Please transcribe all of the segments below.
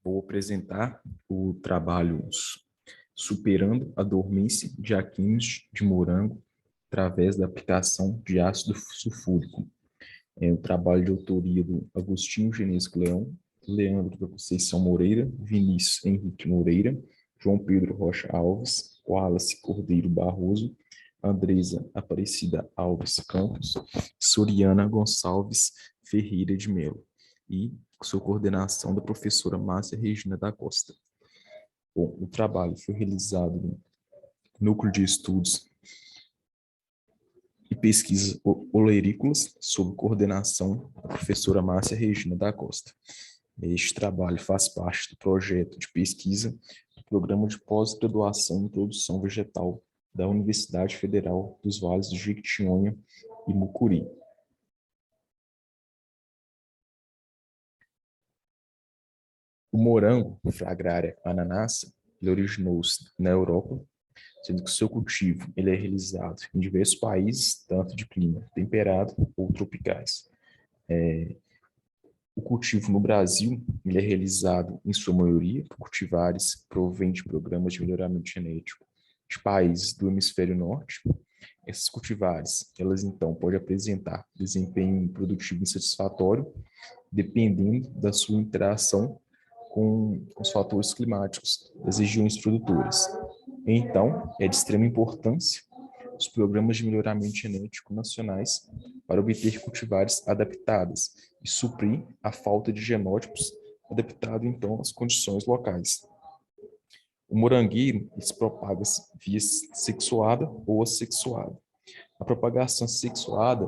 Vou apresentar o trabalho Superando a Dormência de Aquínios de Morango através da aplicação de ácido sulfúrico. É o trabalho de autoria do Agostinho Genesco Leão, Leandro da Conceição Moreira, Vinícius Henrique Moreira, João Pedro Rocha Alves, Wallace Cordeiro Barroso, Andresa Aparecida Alves Campos, Soriana Gonçalves Ferreira de Melo e sua coordenação da professora Márcia Regina da Costa. Bom, o trabalho foi realizado no Núcleo de Estudos e Pesquisas Olerícolas, sob coordenação da professora Márcia Regina da Costa. Este trabalho faz parte do projeto de pesquisa do Programa de Pós-Graduação em Produção Vegetal da Universidade Federal dos Vales do Jequitinhonha e Mucuri. O morango, Fragaria ananassa, ele originou-se na Europa, sendo que seu cultivo ele é realizado em diversos países, tanto de clima temperado ou tropicais. O cultivo no Brasil ele é realizado, em sua maioria, por cultivares que provêm de programas de melhoramento genético de países do hemisfério norte. Essas cultivares, elas então podem apresentar desempenho produtivo insatisfatório, dependendo da sua interação com os fatores climáticos das regiões produtoras. Então, é de extrema importância os programas de melhoramento genético nacionais para obter cultivares adaptadas e suprir a falta de genótipos adaptados, então, às condições locais. O morangueiro se propaga via sexuada ou assexuada. A propagação sexuada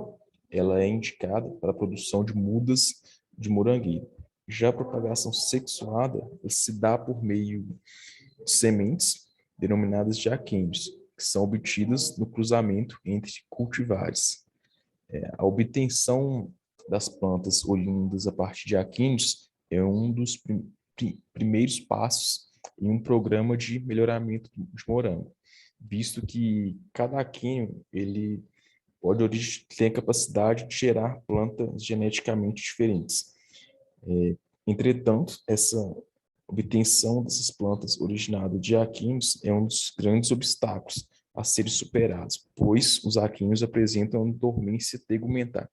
ela é indicada para a produção de mudas de morangueiro. Já a propagação sexuada se dá por meio de sementes denominadas de aquíneos, que são obtidas no cruzamento entre cultivares. A obtenção das plantas oriundas a partir de aquíneos é um dos primeiros passos em um programa de melhoramento de morango, visto que cada aquínio ele tem a capacidade de gerar plantas geneticamente diferentes. Entretanto, essa obtenção dessas plantas originadas de aquíneos é um dos grandes obstáculos a serem superados, pois os aquíneos apresentam dormência tegumentar,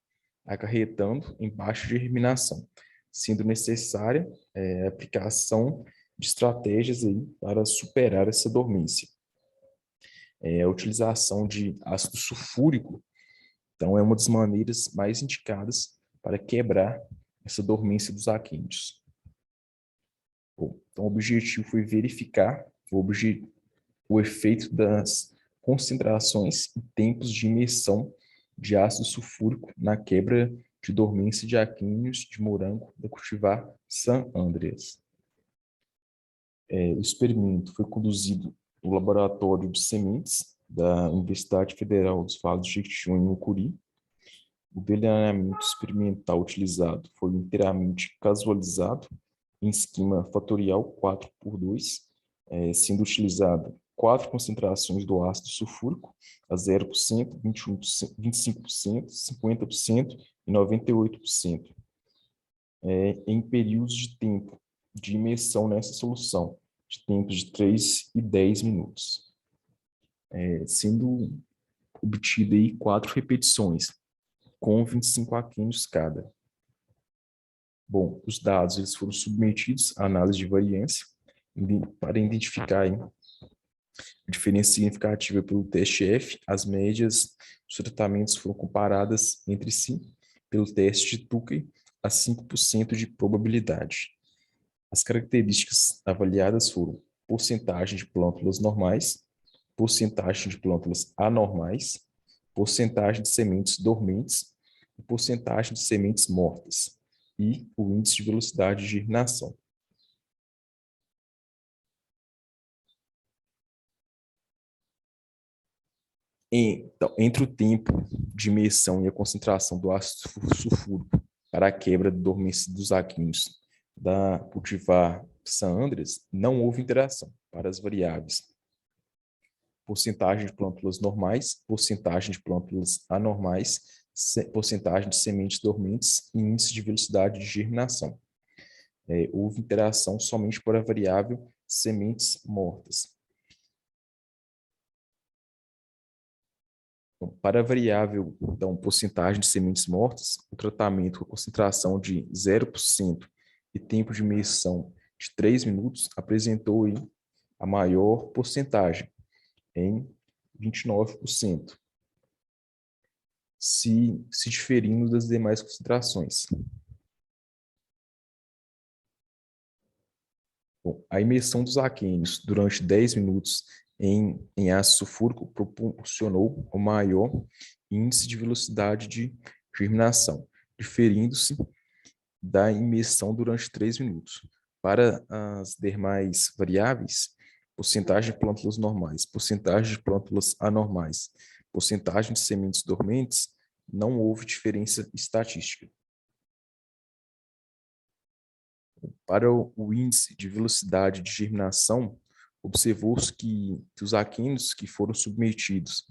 acarretando em baixa germinação, sendo necessária a aplicação de estratégias aí para superar essa dormência. A utilização de ácido sulfúrico, então, é uma das maneiras mais indicadas para quebrar essa dormência dos aquíneos. Bom, então, o objetivo foi verificar o efeito das concentrações e tempos de imersão de ácido sulfúrico na quebra de dormência de aquíneos de morango da cultivar San Andreas. O experimento foi conduzido no laboratório de sementes da Universidade Federal dos Vales do Jequitinhonha e Mucuri. O delineamento experimental utilizado foi inteiramente casualizado em esquema fatorial 4x2, sendo utilizado 4 concentrações do ácido sulfúrico a 0%, 21%, 25%, 50% e 98%, em períodos de tempo de imersão nessa solução, de tempos de 3 e 10 minutos, sendo obtido aí 4 repetições, com 25 aquíneos cada. Bom, os dados eles foram submetidos à análise de variância para identificar aí a diferença significativa pelo teste F. As médias dos tratamentos foram comparadas entre si pelo teste de Tukey a 5% de probabilidade. As características avaliadas foram porcentagem de plântulas normais, porcentagem de plântulas anormais, porcentagem de sementes dormentes e porcentagem de sementes mortas e o índice de velocidade de germinação. Então, entre o tempo de imersão e a concentração do ácido sulfúrico para a quebra da dormência dos aquíneos da cultivar San Andreas, não houve interação para as variáveis porcentagem de plântulas normais, porcentagem de plântulas anormais, porcentagem de sementes dormentes e índice de velocidade de germinação. houve interação somente para a variável sementes mortas. Então, para a variável, então, porcentagem de sementes mortas, o tratamento com concentração de 0% e tempo de medição de 3 minutos apresentou aí a maior porcentagem, em 29%, se diferindo das demais concentrações. Bom, a imersão dos aquênios durante 10 minutos em ácido sulfúrico proporcionou o maior índice de velocidade de germinação, diferindo-se da imersão durante 3 minutos. Para as demais variáveis, porcentagem de plântulas normais, porcentagem de plântulas anormais, porcentagem de sementes dormentes, não houve diferença estatística. Para o índice de velocidade de germinação, observou-se que os aquíneos que foram submetidos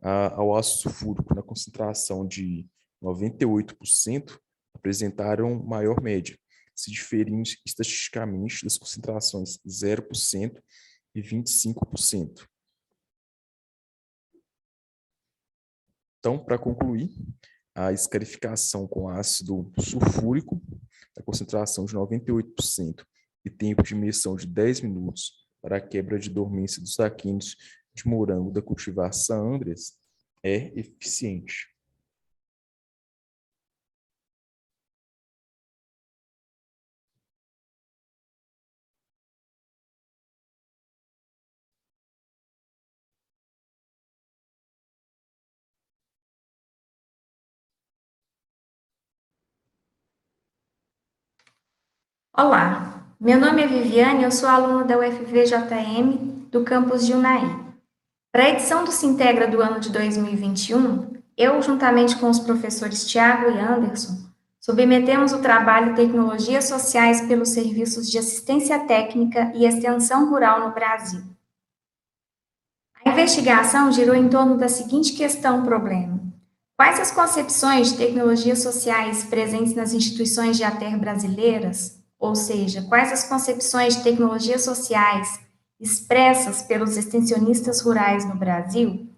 ao ácido sulfúrico na concentração de 98% apresentaram maior média, se diferindo estatisticamente das concentrações 0% e 25%. Então, para concluir, a escarificação com ácido sulfúrico, a concentração de 98% e tempo de imersão de 10 minutos para a quebra de dormência dos aquíneos de morango da cultivar San Andrés é eficiente. Olá, meu nome é Viviane, eu sou aluna da UFVJM do campus de Unai. Para a edição do Sintegra do ano de 2021, eu, juntamente com os professores Tiago e Anderson, submetemos o trabalho Tecnologias Sociais pelos Serviços de Assistência Técnica e Extensão Rural no Brasil. A investigação girou em torno da seguinte questão-problema: quais as concepções de tecnologias sociais presentes nas instituições de ATER brasileiras? Ou seja, quais as concepções de tecnologias sociais expressas pelos extensionistas rurais no Brasil?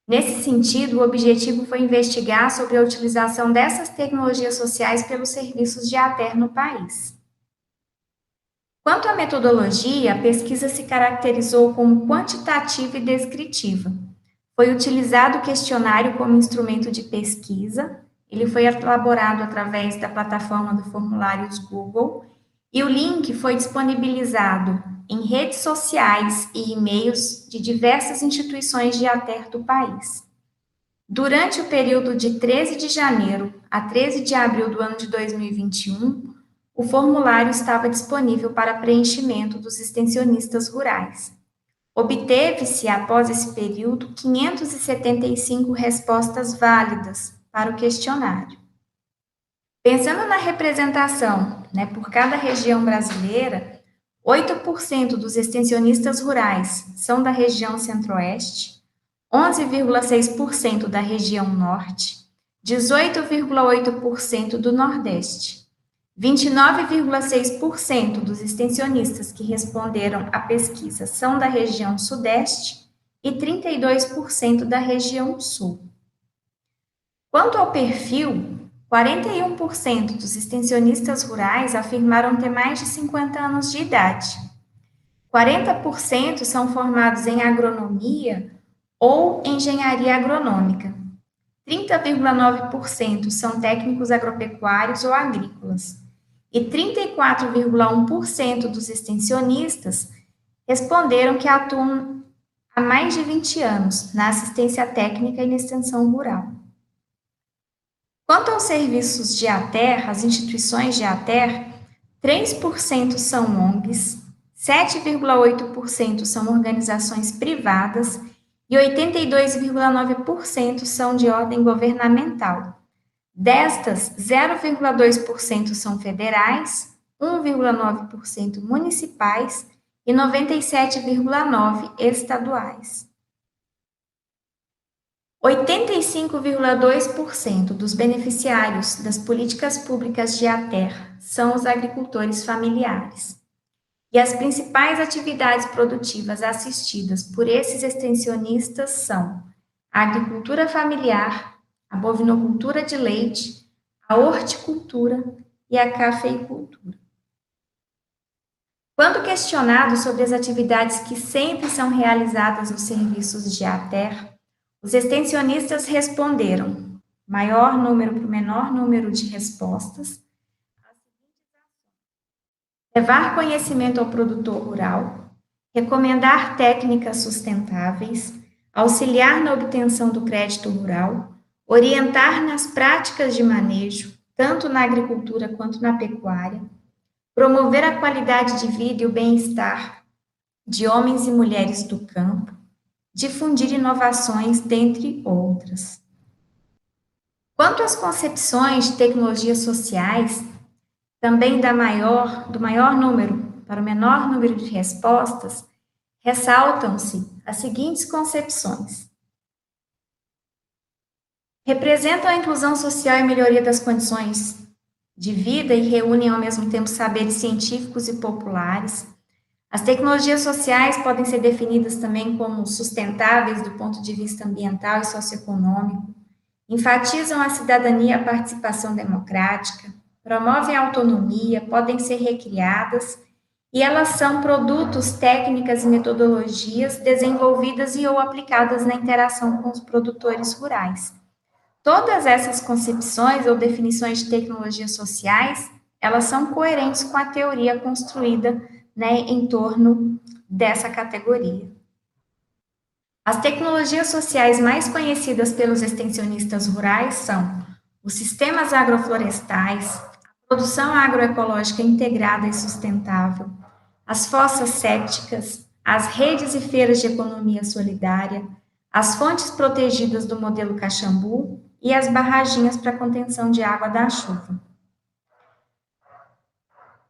Nesse sentido, o objetivo foi investigar sobre a utilização dessas tecnologias sociais pelos serviços de ATER no país. Quanto à metodologia, a pesquisa se caracterizou como quantitativa e descritiva. Foi utilizado o questionário como instrumento de pesquisa, ele foi elaborado através da plataforma do Formulários Google, e o link foi disponibilizado em redes sociais e e-mails de diversas instituições de ATER do país. Durante o período de 13 de janeiro a 13 de abril do ano de 2021, o formulário estava disponível para preenchimento dos extensionistas rurais. Obteve-se, após esse período, 575 respostas válidas para o questionário. Pensando na representação, por cada região brasileira, 8% dos extensionistas rurais são da região centro-oeste, 11,6% da região norte, 18,8% do nordeste. 29,6% dos extensionistas que responderam à pesquisa são da região sudeste e 32% da região sul. Quanto ao perfil, 41% dos extensionistas rurais afirmaram ter mais de 50 anos de idade. 40% são formados em agronomia ou engenharia agronômica. 30,9% são técnicos agropecuários ou agrícolas. E 34,1% dos extensionistas responderam que atuam há mais de 20 anos na assistência técnica e na extensão rural. Quanto aos serviços de ATER, as instituições de ATER, 3% são ONGs, 7,8% são organizações privadas e 82,9% são de ordem governamental. Destas, 0,2% são federais, 1,9% municipais e 97,9% estaduais. 85,2% dos beneficiários das políticas públicas de ATER são os agricultores familiares. E as principais atividades produtivas assistidas por esses extensionistas são a agricultura familiar, a bovinocultura de leite, a horticultura e a cafeicultura. Quando questionado sobre as atividades que sempre são realizadas nos serviços de ATER, os extensionistas responderam, maior número para o menor número de respostas, levar conhecimento ao produtor rural, recomendar técnicas sustentáveis, auxiliar na obtenção do crédito rural, orientar nas práticas de manejo, tanto na agricultura quanto na pecuária, promover a qualidade de vida e o bem-estar de homens e mulheres do campo, difundir inovações, dentre outras. Quanto às concepções de tecnologias sociais, também do maior número para o menor número de respostas, ressaltam-se as seguintes concepções. Representam a inclusão social e melhoria das condições de vida e reúnem ao mesmo tempo saberes científicos e populares. As tecnologias sociais podem ser definidas também como sustentáveis do ponto de vista ambiental e socioeconômico, enfatizam a cidadania e a participação democrática, promovem a autonomia, podem ser recriadas, e elas são produtos, técnicas e metodologias desenvolvidas e ou aplicadas na interação com os produtores rurais. Todas essas concepções ou definições de tecnologias sociais, elas são coerentes com a teoria construída, em torno dessa categoria. As tecnologias sociais mais conhecidas pelos extensionistas rurais são os sistemas agroflorestais, a produção agroecológica integrada e sustentável, as fossas sépticas, as redes e feiras de economia solidária, as fontes protegidas do modelo Caxambu e as barraginhas para contenção de água da chuva.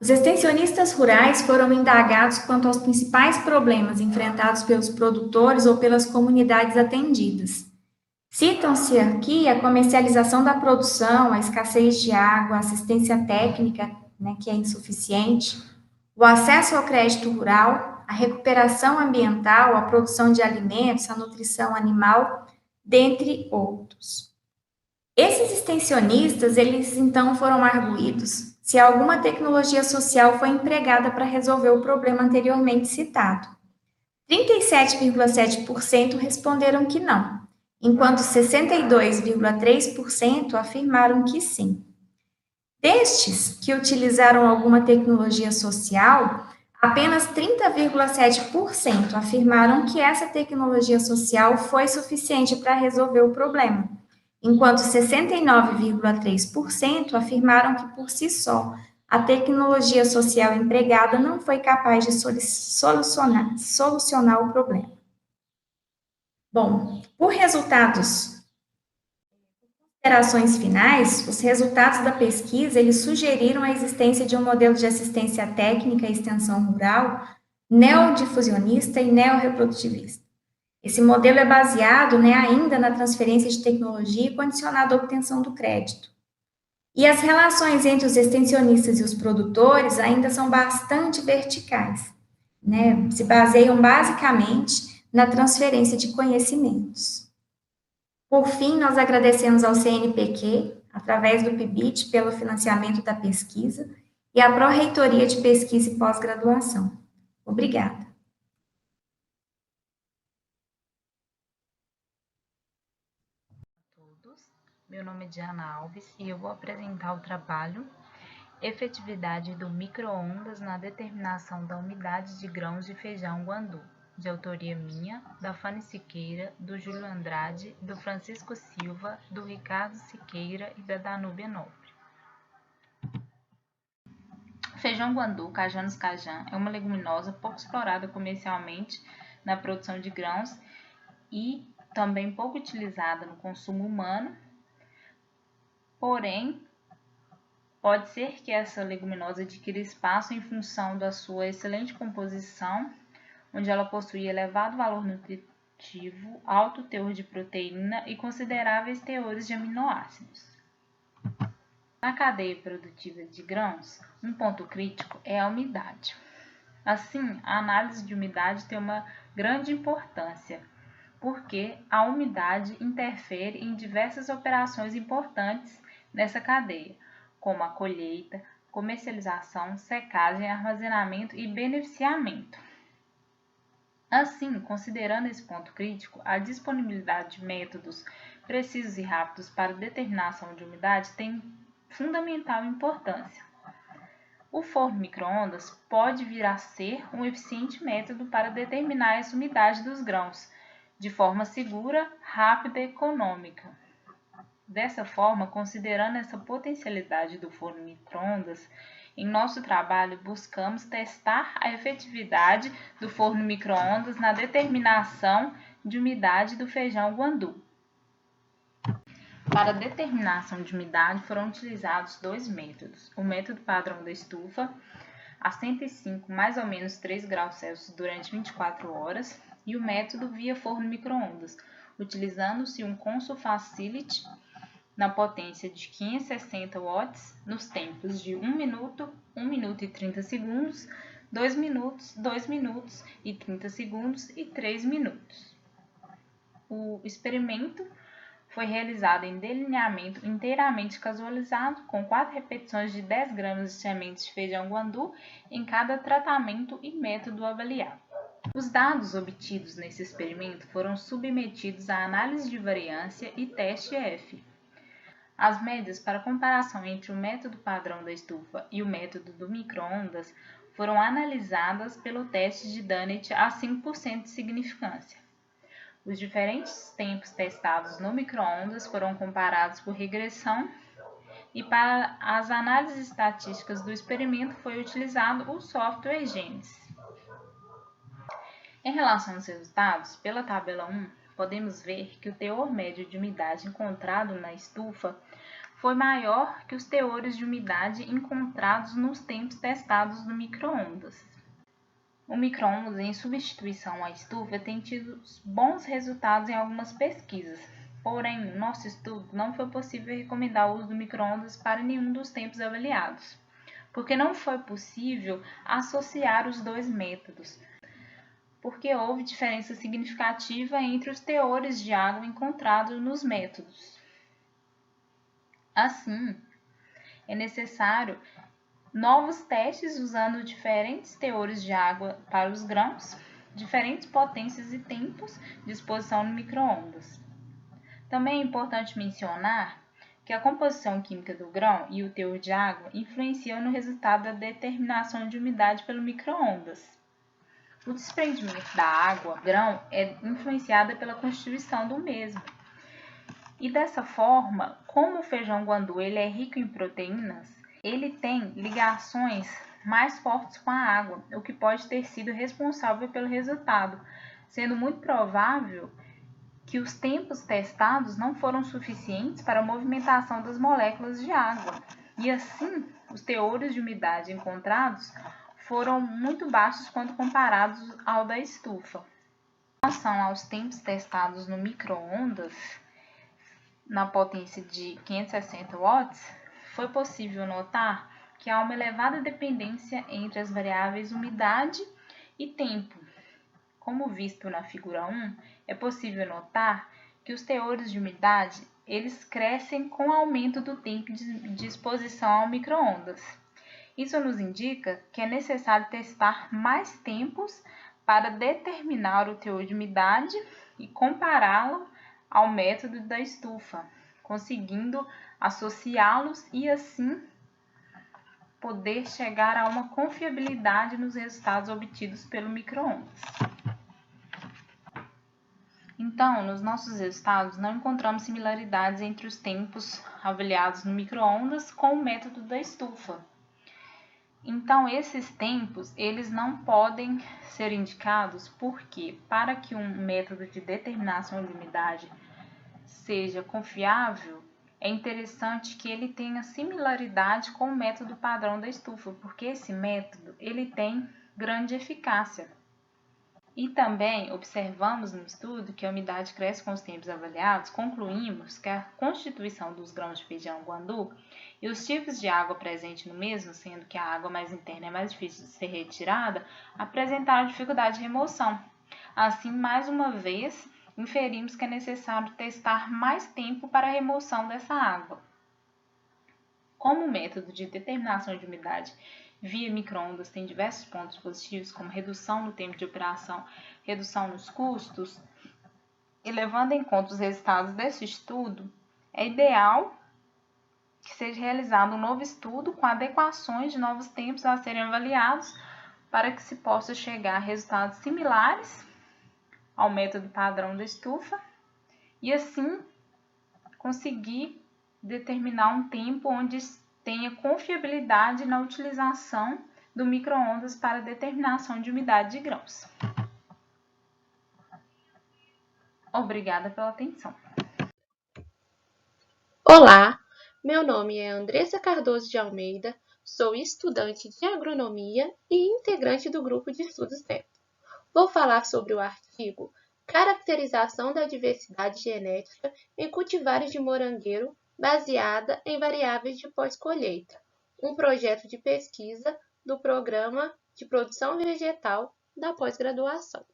Os extensionistas rurais foram indagados quanto aos principais problemas enfrentados pelos produtores ou pelas comunidades atendidas. Citam-se aqui a comercialização da produção, a escassez de água, a assistência técnica, que é insuficiente, o acesso ao crédito rural, a recuperação ambiental, a produção de alimentos, a nutrição animal, dentre outros. Esses extensionistas, eles então foram arguidos se alguma tecnologia social foi empregada para resolver o problema anteriormente citado. 37,7% responderam que não, enquanto 62,3% afirmaram que sim. Destes que utilizaram alguma tecnologia social, apenas 30,7% afirmaram que essa tecnologia social foi suficiente para resolver o problema, enquanto 69,3% afirmaram que, por si só, a tecnologia social empregada não foi capaz de solucionar o problema. Bom, por considerações finais, os resultados da pesquisa, eles sugeriram a existência de um modelo de assistência técnica e extensão rural neodifusionista e neorreprodutivista. Esse modelo é baseado, ainda na transferência de tecnologia e condicionado à obtenção do crédito. E as relações entre os extensionistas e os produtores ainda são bastante verticais, se baseiam basicamente na transferência de conhecimentos. Por fim, nós agradecemos ao CNPq, através do PIBIT, pelo financiamento da pesquisa e à Pró-Reitoria de Pesquisa e Pós-Graduação. Obrigada. Meu nome é Diana Alves e eu vou apresentar o trabalho Efetividade do micro-ondas na determinação da umidade de grãos de feijão guandu, de autoria minha, da Fanny Siqueira, do Júlio Andrade, do Francisco Silva, do Ricardo Siqueira e da Danúbia Nobre. Feijão guandu, Cajanus cajã, é uma leguminosa pouco explorada comercialmente na produção de grãos e também pouco utilizada no consumo humano. Porém, pode ser que essa leguminosa adquira espaço em função da sua excelente composição, onde ela possui elevado valor nutritivo, alto teor de proteína e consideráveis teores de aminoácidos. Na cadeia produtiva de grãos, um ponto crítico é a umidade. Assim, a análise de umidade tem uma grande importância, porque a umidade interfere em diversas operações importantes nessa cadeia, como a colheita, comercialização, secagem, armazenamento e beneficiamento. Assim, considerando esse ponto crítico, a disponibilidade de métodos precisos e rápidos para determinação de umidade tem fundamental importância. O forno micro-ondas pode vir a ser um eficiente método para determinar essa umidade dos grãos, de forma segura, rápida e econômica. Dessa forma, considerando essa potencialidade do forno micro-ondas, em nosso trabalho buscamos testar a efetividade do forno micro-ondas na determinação de umidade do feijão guandu. Para a determinação de umidade foram utilizados dois métodos: o método padrão da estufa, a 105 mais ou menos 3 graus Celsius durante 24 horas, e o método via forno micro-ondas, utilizando-se um Consul Facility na potência de 560 watts nos tempos de 1 minuto, 1 minuto e 30 segundos, 2 minutos, 2 minutos e 30 segundos e 3 minutos. O experimento foi realizado em delineamento inteiramente casualizado, com 4 repetições de 10 gramas de sementes de feijão guandu em cada tratamento e método avaliado. Os dados obtidos nesse experimento foram submetidos à análise de variância e teste F. As médias para comparação entre o método padrão da estufa e o método do micro-ondas foram analisadas pelo teste de Dunnett a 5% de significância. Os diferentes tempos testados no micro-ondas foram comparados por regressão e para as análises estatísticas do experimento foi utilizado o software Genesis. Em relação aos resultados, pela tabela 1, podemos ver que o teor médio de umidade encontrado na estufa foi maior que os teores de umidade encontrados nos tempos testados no micro-ondas. O micro-ondas, em substituição à estufa, tem tido bons resultados em algumas pesquisas. Porém, no nosso estudo, não foi possível recomendar o uso do micro-ondas para nenhum dos tempos avaliados, porque não foi possível associar os dois métodos, porque houve diferença significativa entre os teores de água encontrados nos métodos. Assim, é necessário novos testes usando diferentes teores de água para os grãos, diferentes potências e tempos de exposição no micro-ondas. Também é importante mencionar que a composição química do grão e o teor de água influenciam no resultado da determinação de umidade pelo micro-ondas. O desprendimento da água grão é influenciado pela constituição do mesmo. E dessa forma, como o feijão guandu ele é rico em proteínas, ele tem ligações mais fortes com a água, o que pode ter sido responsável pelo resultado, sendo muito provável que os tempos testados não foram suficientes para a movimentação das moléculas de água. E assim, os teores de umidade encontrados foram muito baixos quando comparados ao da estufa. Em relação aos tempos testados no micro-ondas, na potência de 560 watts, foi possível notar que há uma elevada dependência entre as variáveis umidade e tempo. Como visto na figura 1, é possível notar que os teores de umidade eles crescem com o aumento do tempo de exposição ao micro-ondas. Isso nos indica que é necessário testar mais tempos para determinar o teor de umidade e compará-lo ao método da estufa, conseguindo associá-los e assim poder chegar a uma confiabilidade nos resultados obtidos pelo micro-ondas. Então, nos nossos resultados, não encontramos similaridades entre os tempos avaliados no micro-ondas com o método da estufa. Então, esses tempos, eles não podem ser indicados porque, para que um método de determinação de umidade seja confiável, é interessante que ele tenha similaridade com o método padrão da estufa, porque esse método ele tem grande eficácia. E também observamos no estudo que a umidade cresce com os tempos avaliados, concluímos que a constituição dos grãos de feijão guandu e os tipos de água presente no mesmo, sendo que a água mais interna é mais difícil de ser retirada, apresentaram dificuldade de remoção. Assim, mais uma vez, inferimos que é necessário testar mais tempo para a remoção dessa água. Como método de determinação de umidade via micro-ondas tem diversos pontos positivos, como redução no tempo de operação, redução nos custos, e levando em conta os resultados desse estudo, é ideal que seja realizado um novo estudo com adequações de novos tempos a serem avaliados para que se possa chegar a resultados similares ao método padrão da estufa e assim conseguir determinar um tempo onde tenha confiabilidade na utilização do micro-ondas para determinação de umidade de grãos. Obrigada pela atenção. Olá, meu nome é Andressa Cardoso de Almeida, sou estudante de agronomia e integrante do grupo de estudos NEP. Vou falar sobre o artigo Caracterização da diversidade genética em cultivares de morangueiro baseada em variáveis de pós-colheita, um projeto de pesquisa do Programa de Produção Vegetal da pós-graduação.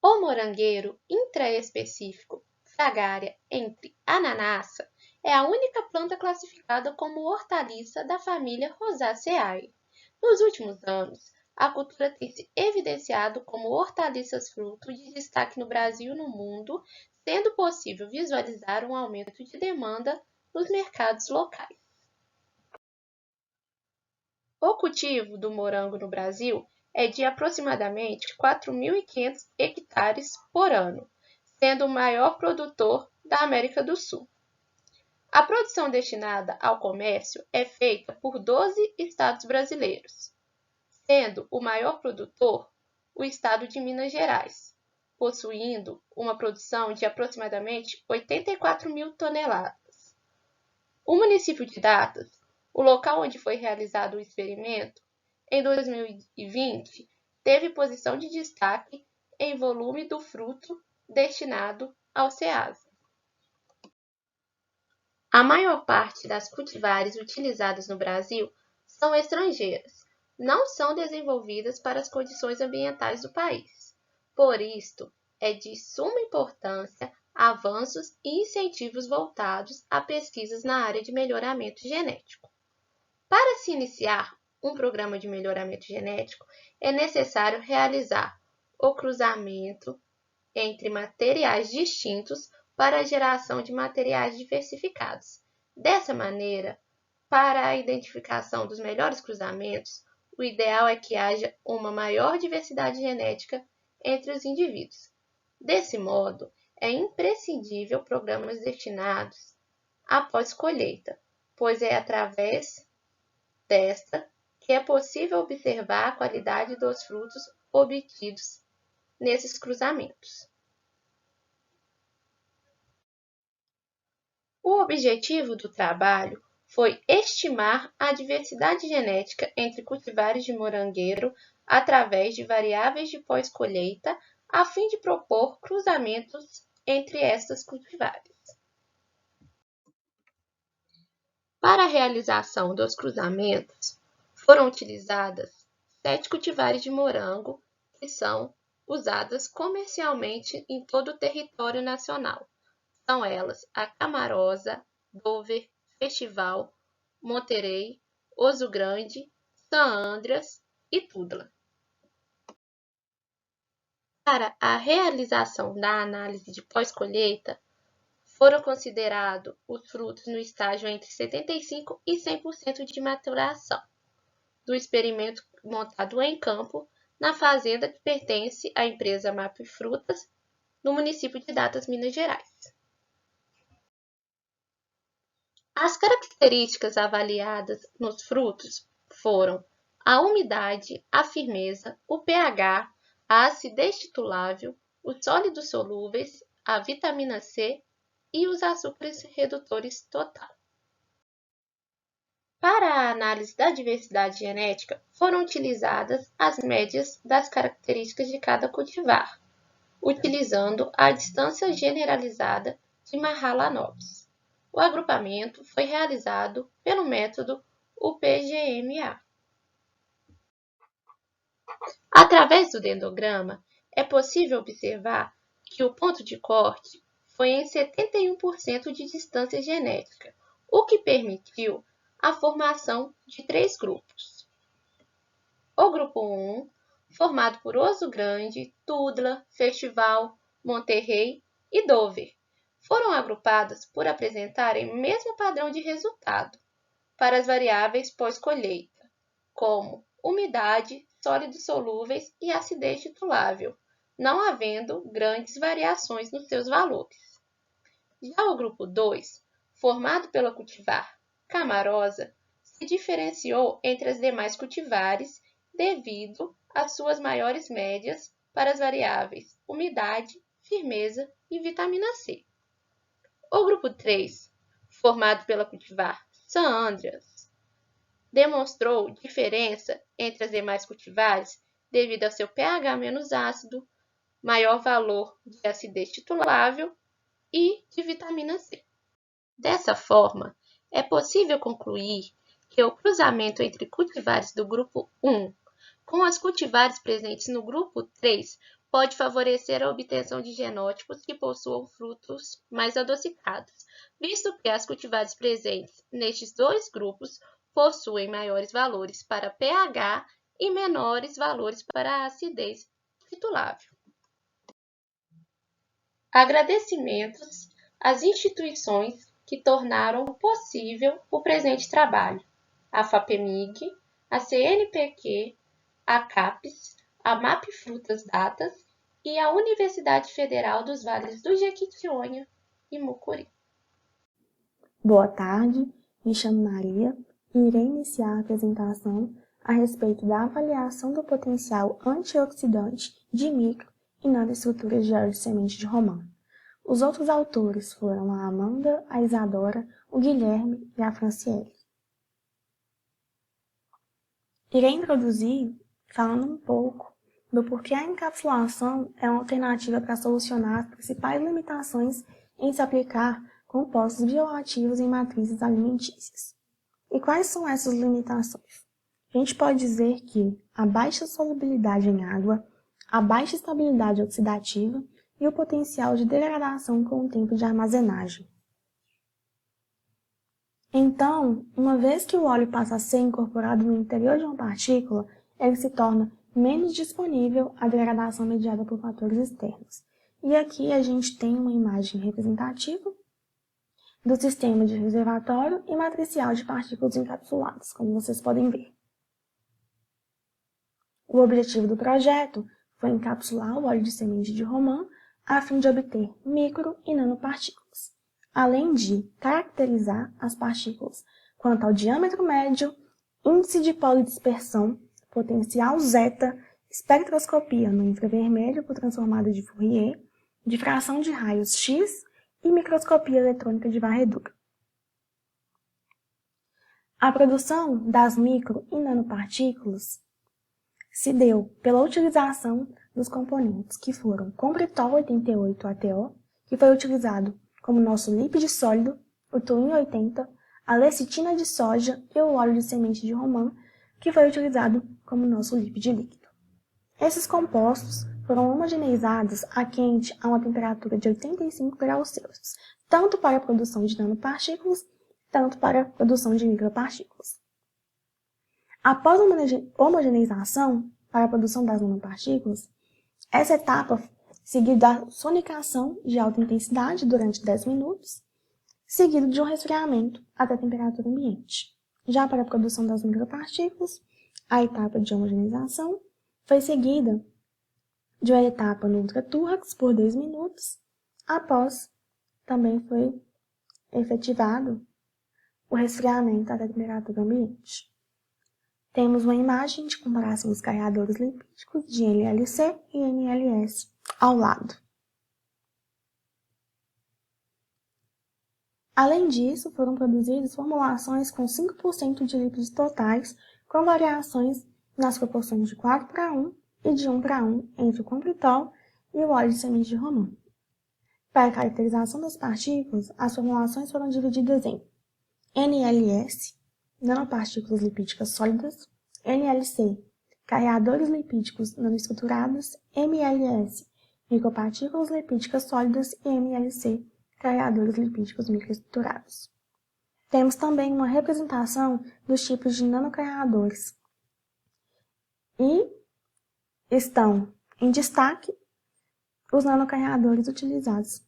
O morangueiro intraespecífico Fragaria entre ananassa é a única planta classificada como hortaliça da família Rosaceae. Nos últimos anos, a cultura tem se evidenciado como hortaliças-fruto de destaque no Brasil e no mundo, sendo possível visualizar um aumento de demanda nos mercados locais. O cultivo do morango no Brasil é de aproximadamente 4.500 hectares por ano, sendo o maior produtor da América do Sul. A produção destinada ao comércio é feita por 12 estados brasileiros, sendo o maior produtor o estado de Minas Gerais, possuindo uma produção de aproximadamente 84 mil toneladas. O município de Datas, o local onde foi realizado o experimento, em 2020, teve posição de destaque em volume do fruto destinado ao Ceasa. A maior parte das cultivares utilizadas no Brasil são estrangeiras, não são desenvolvidas para as condições ambientais do país. Por isto, é de suma importância avanços e incentivos voltados a pesquisas na área de melhoramento genético. Para se iniciar um programa de melhoramento genético, é necessário realizar o cruzamento entre materiais distintos para a geração de materiais diversificados. Dessa maneira, para a identificação dos melhores cruzamentos, o ideal é que haja uma maior diversidade genética entre os indivíduos. Desse modo, é imprescindível programas destinados à pós-colheita, pois é através desta que é possível observar a qualidade dos frutos obtidos nesses cruzamentos. O objetivo do trabalho foi estimar a diversidade genética entre cultivares de morangueiro através de variáveis de pós-colheita, a fim de propor cruzamentos entre estas cultivares. Para a realização dos cruzamentos, foram utilizadas 7 cultivares de morango que são usadas comercialmente em todo o território nacional. São elas a Camarosa, Dover, Festival, Monterey, Oso Grande, San Andreas e Tudela. Para a realização da análise de pós-colheita, foram considerados os frutos no estágio entre 75% e 100% de maturação, do experimento montado em campo na fazenda que pertence à empresa Map Frutas, no município de Datas, Minas Gerais. As características avaliadas nos frutos foram a umidade, a firmeza, o pH, a acidez titulável, os sólidos solúveis, a vitamina C e os açúcares redutores total. Para a análise da diversidade genética, foram utilizadas as médias das características de cada cultivar, utilizando a distância generalizada de Mahalanobis. O agrupamento foi realizado pelo método UPGMA. Através do dendrograma, é possível observar que o ponto de corte foi em 71% de distância genética, o que permitiu a formação de 3 grupos. O grupo 1, formado por Oso Grande, Tudela, Festival, Monterrey e Dover, foram agrupadas por apresentarem o mesmo padrão de resultado para as variáveis pós-colheita, como umidade, sólidos solúveis e acidez titulável, não havendo grandes variações nos seus valores. Já o grupo 2, formado pela cultivar Camarosa, se diferenciou entre as demais cultivares devido às suas maiores médias para as variáveis umidade, firmeza e vitamina C. O grupo 3, formado pela cultivar San Andreas, demonstrou diferença entre as demais cultivares devido ao seu pH menos ácido, maior valor de acidez titulável e de vitamina C. Dessa forma, é possível concluir que o cruzamento entre cultivares do grupo 1 com as cultivares presentes no grupo 3 pode favorecer a obtenção de genótipos que possuam frutos mais adocicados, visto que as cultivares presentes nestes 2 grupos possuem maiores valores para pH e menores valores para a acidez titulável. Agradecimentos às instituições que tornaram possível o presente trabalho: a FAPEMIG, a CNPq, a CAPES, a MAP Frutas Datas e a Universidade Federal dos Vales do Jequitinhonha e Mucuri. Boa tarde, me chamo Maria e irei iniciar a apresentação a respeito da avaliação do potencial antioxidante de micro e nanoestruturas de óleo de semente de romã. Os outros autores foram a Amanda, a Isadora, o Guilherme e a Franciele. Irei introduzir falando um pouco do porquê a encapsulação é uma alternativa para solucionar as principais limitações em se aplicar compostos bioativos em matrizes alimentícias. E quais são essas limitações? A gente pode dizer que a baixa solubilidade em água, a baixa estabilidade oxidativa e o potencial de degradação com o tempo de armazenagem. Então, uma vez que o óleo passa a ser incorporado no interior de uma partícula, ele se torna menos disponível à degradação mediada por fatores externos. E aqui a gente tem uma imagem representativa do sistema de reservatório e matricial de partículas encapsuladas, como vocês podem ver. O objetivo do projeto foi encapsular o óleo de semente de romã a fim de obter micro e nanopartículas, além de caracterizar as partículas quanto ao diâmetro médio, índice de polidispersão, potencial zeta, espectroscopia no infravermelho por transformada de Fourier, difração de raios X e microscopia eletrônica de varredura. A produção das micro e nanopartículas se deu pela utilização dos componentes que foram Compritol 88-ATO, que foi utilizado como nosso lípide sólido, o Twin 80, a lecitina de soja e o óleo de semente de romã, que foi utilizado como nosso lípide líquido. Esses compostos foram homogeneizados a quente a uma temperatura de 85 graus Celsius, tanto para a produção de nanopartículas, tanto para a produção de micropartículas. Após a homogeneização para a produção das nanopartículas, essa etapa seguiu da sonicação de alta intensidade durante 10 minutos, seguido de um resfriamento até a temperatura ambiente. Já para a produção das micropartículas, a etapa de homogeneização foi seguida de uma etapa no ultratúrax por 10 minutos, após também foi efetivado o resfriamento até a temperatura ambiente. Temos uma imagem de comparação dos carreadores lipídicos de NLC e NLS ao lado. Além disso, foram produzidas formulações com 5% de lípidos totais, com variações nas proporções de 4:1 e de 1:1 entre o compritol e o óleo de semente de romã. Para a caracterização das partículas, as formulações foram divididas em NLS, nanopartículas lipídicas sólidas, NLC, carreadores lipídicos nanoestruturados, MLS, micropartículas lipídicas sólidas e MLC, carreadores lipídicos microestruturados. Temos também uma representação dos tipos de nanocarreadores. E estão em destaque os nanocarreadores utilizados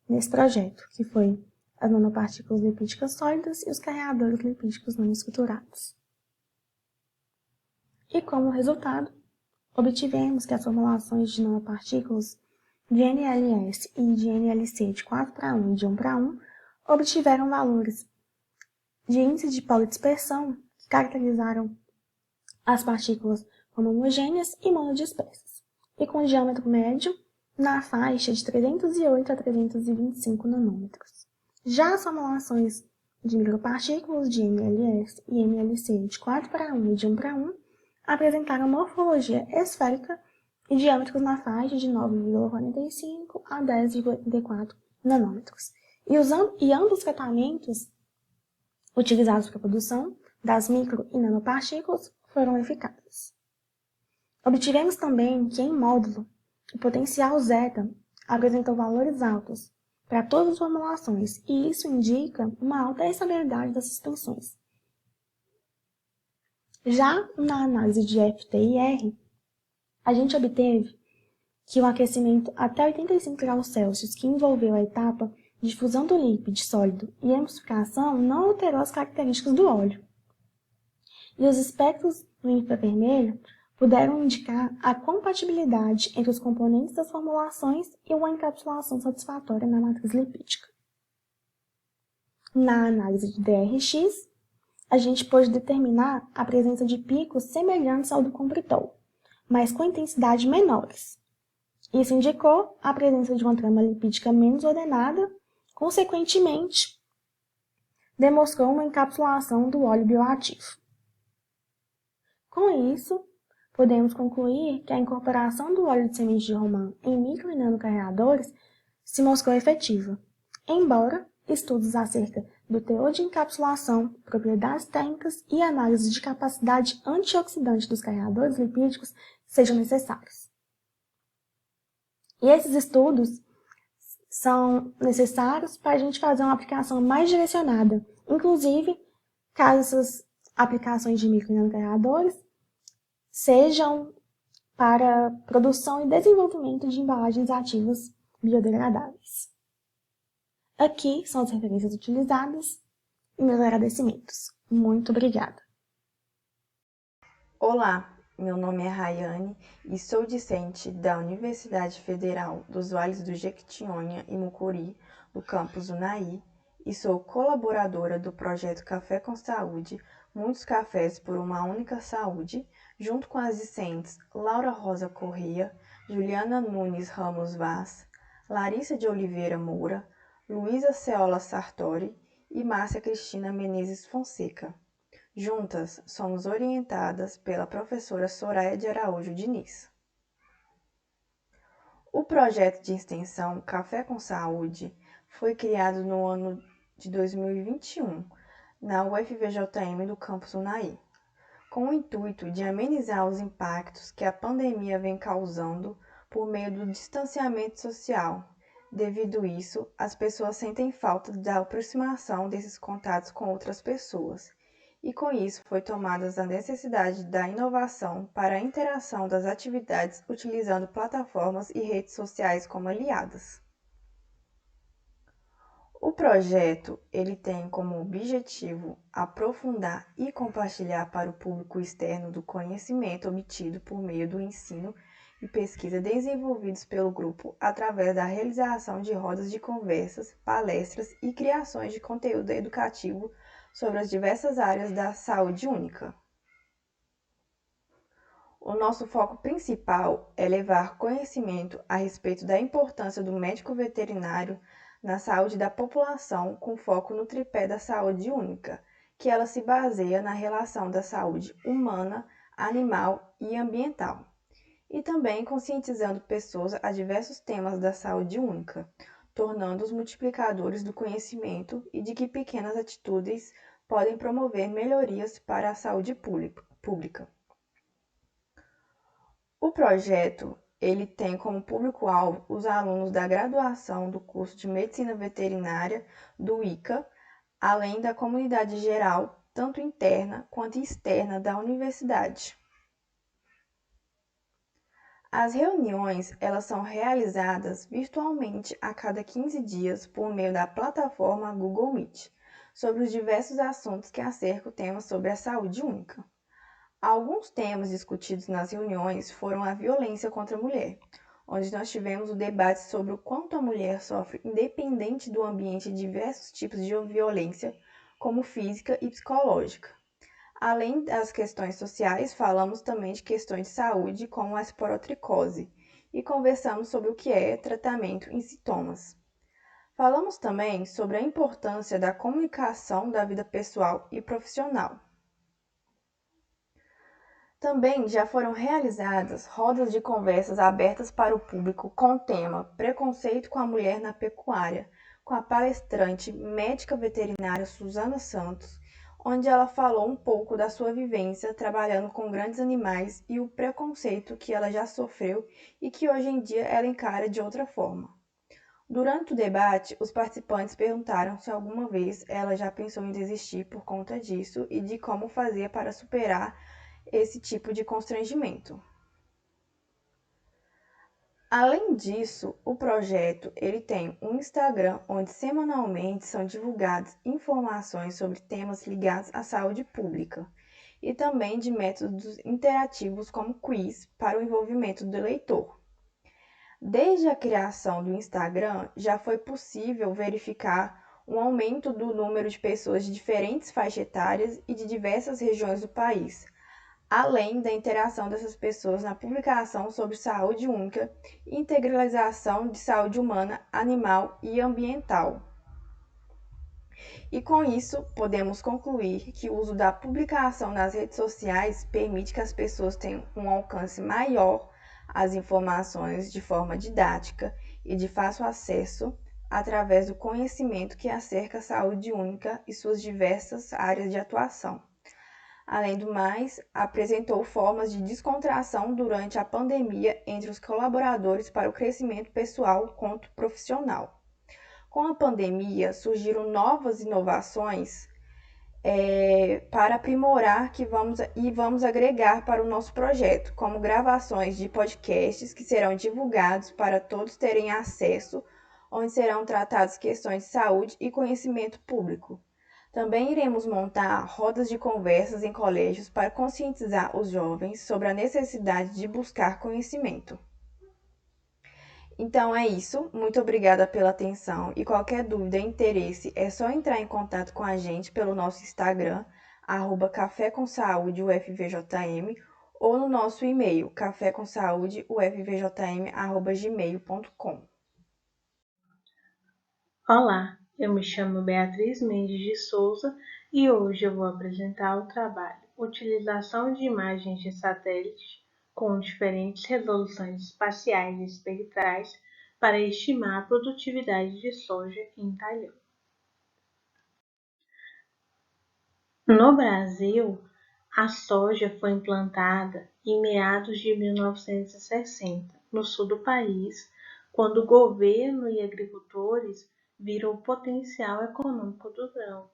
nesse projeto, que foi as nanopartículas lipídicas sólidas e os carreadores lipídicos nanoestruturados. E como resultado, obtivemos que as formulações de nanopartículas de NLS e de NLC de 4:1 e de 1:1 obtiveram valores de índice de polidispersão que caracterizaram as partículas como homogêneas e monodispersas, e com diâmetro médio na faixa de 308 a 325 nanômetros. Já as formulações de micropartículas de MLS e MLC de 4:1 e de 1:1 apresentaram morfologia esférica e diâmetros na faixa de 9,45 a 10,84 nanômetros. E ambos os tratamentos utilizados para a produção das micro e nanopartículas foram eficazes. Obtivemos também que, em módulo, o potencial zeta apresentou valores altos para todas as formulações, e isso indica uma alta estabilidade das suspensões. Já na análise de FTIR, a gente obteve que o aquecimento até 85 graus Celsius, que envolveu a etapa de fusão do líquido sólido e emulsificação, não alterou as características do óleo. E os espectros no infravermelho puderam indicar a compatibilidade entre os componentes das formulações e uma encapsulação satisfatória na matriz lipídica. Na análise de DRX, a gente pôde determinar a presença de picos semelhantes ao do compritol, mas com intensidade menores. Isso indicou a presença de uma trama lipídica menos ordenada, consequentemente, demonstrou uma encapsulação do óleo bioativo. Com isso, podemos concluir que a incorporação do óleo de semente de romã em micro e nanocarreadores se mostrou efetiva, embora estudos acerca do teor de encapsulação, propriedades técnicas e análise de capacidade antioxidante dos carreadores lipídicos sejam necessários. E esses estudos são necessários para a gente fazer uma aplicação mais direcionada, inclusive caso essas aplicações de micro e nanocarreadores sejam para produção e desenvolvimento de embalagens ativas biodegradáveis. Aqui são as referências utilizadas e meus agradecimentos. Muito obrigada. Olá, meu nome é Rayane e sou discente da Universidade Federal dos Vales do Jequitinhonha e Mucuri, do campus Unai, e sou colaboradora do projeto Café com Saúde, Muitos Cafés por uma Única Saúde, junto com as discentes Laura Rosa Corrêa, Juliana Nunes Ramos Vaz, Larissa de Oliveira Moura, Luísa Ceola Sartori e Márcia Cristina Menezes Fonseca. Juntas, somos orientadas pela professora Soraya de Araújo Diniz. O projeto de extensão Café com Saúde foi criado no ano de 2021, na UFVJM do campus Unai, com o intuito de amenizar os impactos que a pandemia vem causando por meio do distanciamento social. Devido a isso, as pessoas sentem falta da aproximação desses contatos com outras pessoas, e com isso foi tomada a necessidade da inovação para a interação das atividades utilizando plataformas e redes sociais como aliadas. O projeto ele tem como objetivo aprofundar e compartilhar para o público externo do conhecimento obtido por meio do ensino e pesquisa desenvolvidos pelo grupo através da realização de rodas de conversas, palestras e criações de conteúdo educativo sobre as diversas áreas da saúde única. O nosso foco principal é levar conhecimento a respeito da importância do médico veterinário na saúde da população com foco no tripé da saúde única, que ela se baseia na relação da saúde humana, animal e ambiental, e também conscientizando pessoas a diversos temas da saúde única, tornando-os multiplicadores do conhecimento e de que pequenas atitudes podem promover melhorias para a saúde pública. O projeto ele tem como público-alvo os alunos da graduação do curso de Medicina Veterinária do ICA, além da comunidade geral, tanto interna quanto externa da universidade. As reuniões elas são realizadas virtualmente a cada 15 dias por meio da plataforma Google Meet, sobre os diversos assuntos que acercam o tema sobre a saúde única. Alguns temas discutidos nas reuniões foram a violência contra a mulher, onde nós tivemos o debate sobre o quanto a mulher sofre independente do ambiente diversos tipos de violência, como física e psicológica. Além das questões sociais, falamos também de questões de saúde, como a esporotricose, e conversamos sobre o que é tratamento em sintomas. Falamos também sobre a importância da comunicação da vida pessoal e profissional. Também já foram realizadas rodas de conversas abertas para o público com o tema Preconceito com a Mulher na Pecuária, com a palestrante médica veterinária Suzana Santos, onde ela falou um pouco da sua vivência trabalhando com grandes animais e o preconceito que ela já sofreu e que hoje em dia ela encara de outra forma. Durante o debate, os participantes perguntaram se alguma vez ela já pensou em desistir por conta disso e de como fazia para superar esse tipo de constrangimento. Além disso, o projeto ele tem um Instagram onde semanalmente são divulgadas informações sobre temas ligados à saúde pública e também de métodos interativos como quiz para o envolvimento do leitor. Desde a criação do Instagram, já foi possível verificar um aumento do número de pessoas de diferentes faixas etárias e de diversas regiões do país, além da interação dessas pessoas na publicação sobre saúde única e integralização de saúde humana, animal e ambiental. E com isso, podemos concluir que o uso da publicação nas redes sociais permite que as pessoas tenham um alcance maior às informações de forma didática e de fácil acesso através do conhecimento que acerca a saúde única e suas diversas áreas de atuação. Além do mais, apresentou formas de descontração durante a pandemia entre os colaboradores para o crescimento pessoal quanto profissional. Com a pandemia, surgiram novas inovações para aprimorar e vamos agregar para o nosso projeto, como gravações de podcasts que serão divulgados para todos terem acesso, onde serão tratadas questões de saúde e conhecimento público. Também iremos montar rodas de conversas em colégios para conscientizar os jovens sobre a necessidade de buscar conhecimento. Então é isso, muito obrigada pela atenção e qualquer dúvida ou interesse é só entrar em contato com a gente pelo nosso Instagram, @cafécomsaudeufvjm, ou no nosso e-mail, cafécomsaudeufvjm@gmail.com. Olá, eu me chamo Beatriz Mendes de Souza e hoje eu vou apresentar o trabalho Utilização de imagens de satélite com diferentes resoluções espaciais e espectrais para estimar a produtividade de soja em talhão. No Brasil, a soja foi implantada em meados de 1960, no sul do país, quando o governo e agricultores viram o potencial econômico do grão.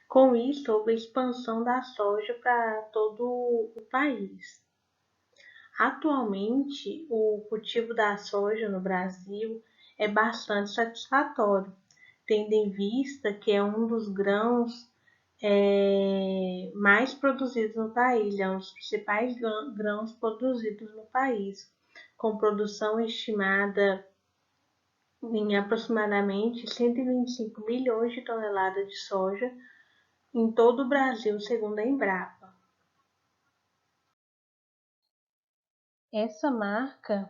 Com isso, houve a expansão da soja para todo o país. Atualmente, o cultivo da soja no Brasil é bastante satisfatório, tendo em vista que é um dos grãos mais produzidos no país, é um dos principais grãos produzidos no país, com produção estimada em aproximadamente 125 milhões de toneladas de soja em todo o Brasil, segundo a Embrapa. Essa marca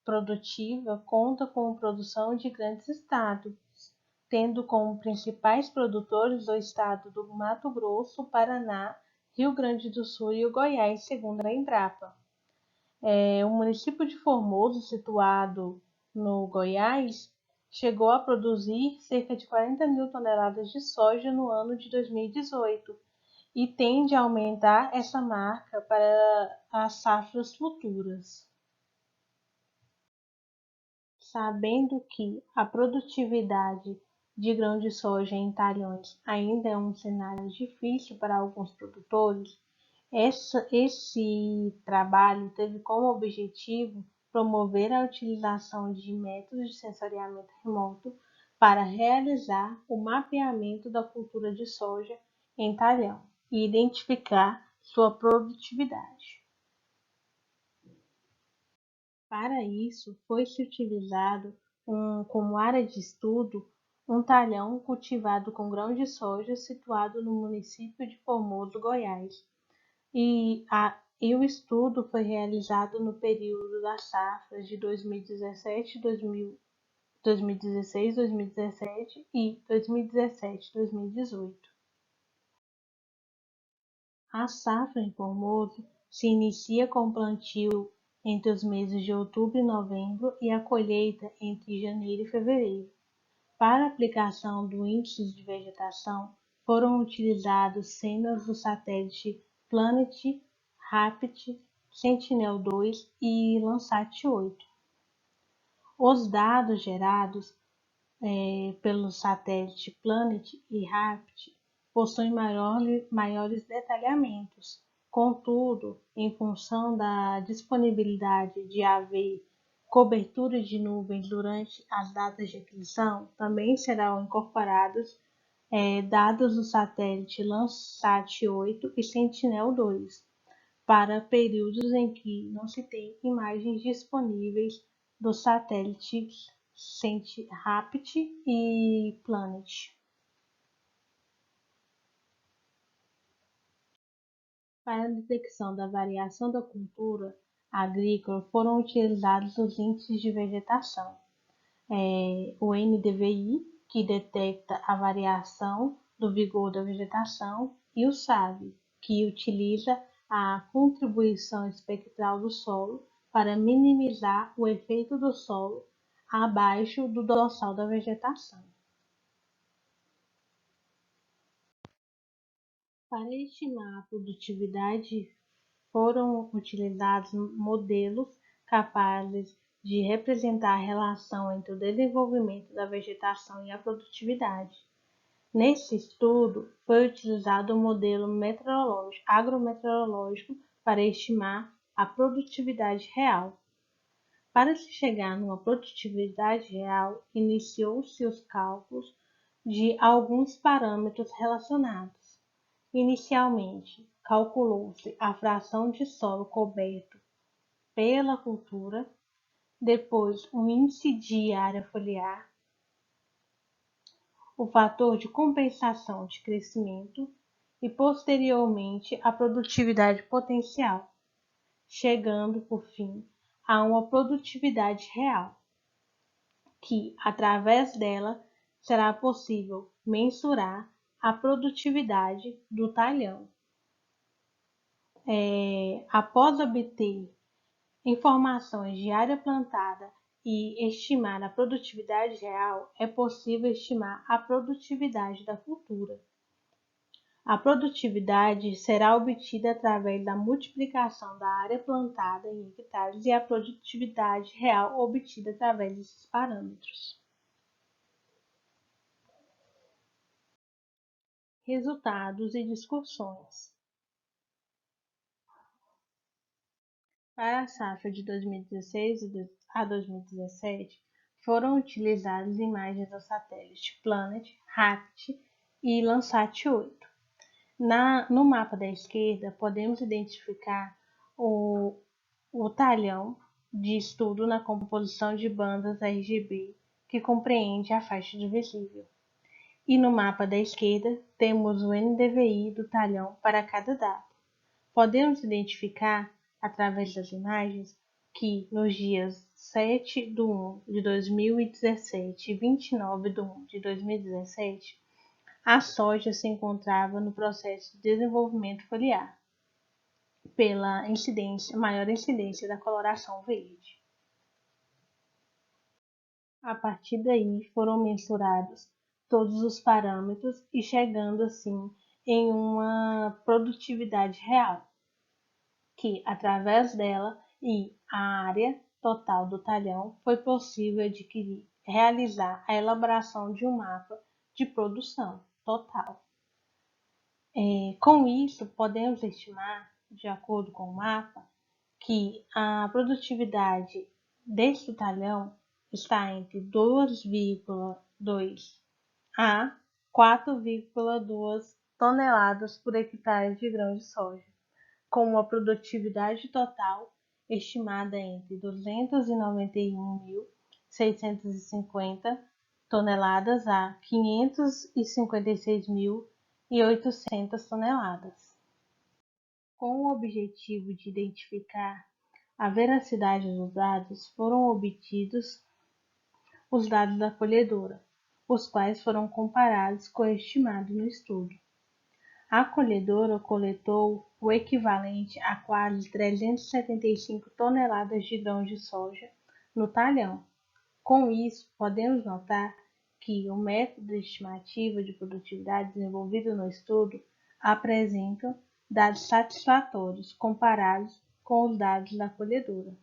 produtiva conta com produção de grandes estados, tendo como principais produtores o estado do Mato Grosso, Paraná, Rio Grande do Sul e o Goiás, segundo a Embrapa. O município de Formoso, situado no Goiás, chegou a produzir cerca de 40 mil toneladas de soja no ano de 2018 e tende a aumentar essa marca para as safras futuras. Sabendo que a produtividade de grão de soja em talhões ainda é um cenário difícil para alguns produtores, esse trabalho teve como objetivo promover a utilização de métodos de sensoriamento remoto para realizar o mapeamento da cultura de soja em talhão e identificar sua produtividade. Para isso, foi-se utilizado como área de estudo um talhão cultivado com grão de soja situado no município de Formoso, Goiás. E o estudo foi realizado no período das safras de 2016, 2017 e 2017-2018. A safra em Formoso se inicia com o plantio entre os meses de outubro e novembro e a colheita entre janeiro e fevereiro. Para a aplicação do índice de vegetação, foram utilizados cenas do satélite Planet, Rapid, Sentinel-2 e Landsat 8. Os dados gerados pelo satélite Planet e Rapid possuem maiores detalhamentos. Contudo, em função da disponibilidade de haver cobertura de nuvens durante as datas de aquisição, também serão incorporados dados do satélite Landsat 8 e Sentinel-2 para períodos em que não se tem imagens disponíveis dos satélites Rapid e Planet. Para a detecção da variação da cultura agrícola foram utilizados os índices de vegetação, o NDVI, que detecta a variação do vigor da vegetação, e o SAVI, que utiliza a contribuição espectral do solo para minimizar o efeito do solo abaixo do dorsal da vegetação. Para estimar a produtividade, foram utilizados modelos capazes de representar a relação entre o desenvolvimento da vegetação e a produtividade. Nesse estudo, foi utilizado o modelo agrometeorológico para estimar a produtividade real. Para se chegar numa produtividade real, iniciou-se os cálculos de alguns parâmetros relacionados. Inicialmente, calculou-se a fração de solo coberto pela cultura, depois o índice de área foliar, o fator de compensação de crescimento e, posteriormente, a produtividade potencial, chegando, por fim, a uma produtividade real, que, através dela, será possível mensurar a produtividade do talhão. Após obter informações de área plantada e estimar a produtividade real, é possível estimar a produtividade da cultura. A produtividade será obtida através da multiplicação da área plantada em hectares e a produtividade real obtida através desses parâmetros. Resultados e discussões. Para a safra de 2016 a 2017, foram utilizadas imagens do satélite Planet, Rapid e Landsat 8. No mapa da esquerda, podemos identificar o talhão de estudo na composição de bandas RGB, que compreende a faixa de visível. E no mapa da esquerda, temos o NDVI do talhão para cada data. Podemos identificar, através das imagens, que nos dias 7 de 1 de 2017 e 29 de 1 de 2017, a soja se encontrava no processo de desenvolvimento foliar, pela maior incidência da coloração verde. A partir daí foram mensurados todos os parâmetros e chegando assim em uma produtividade real, que através dela e a área total do talhão foi possível realizar a elaboração de um mapa de produção total. Com isso, podemos estimar, de acordo com o mapa, que a produtividade deste talhão está entre 2,2 a 4,2 toneladas por hectare de grão de soja, com uma produtividade total estimada entre 291.650 toneladas a 556.800 toneladas. Com o objetivo de identificar a veracidade dos dados, foram obtidos os dados da colhedora, os quais foram comparados com o estimado no estudo. A colhedora coletou o equivalente a quase 375 toneladas de grãos de soja no talhão. Com isso, podemos notar que o método de estimativa de produtividade desenvolvido no estudo apresenta dados satisfatórios comparados com os dados da colhedora.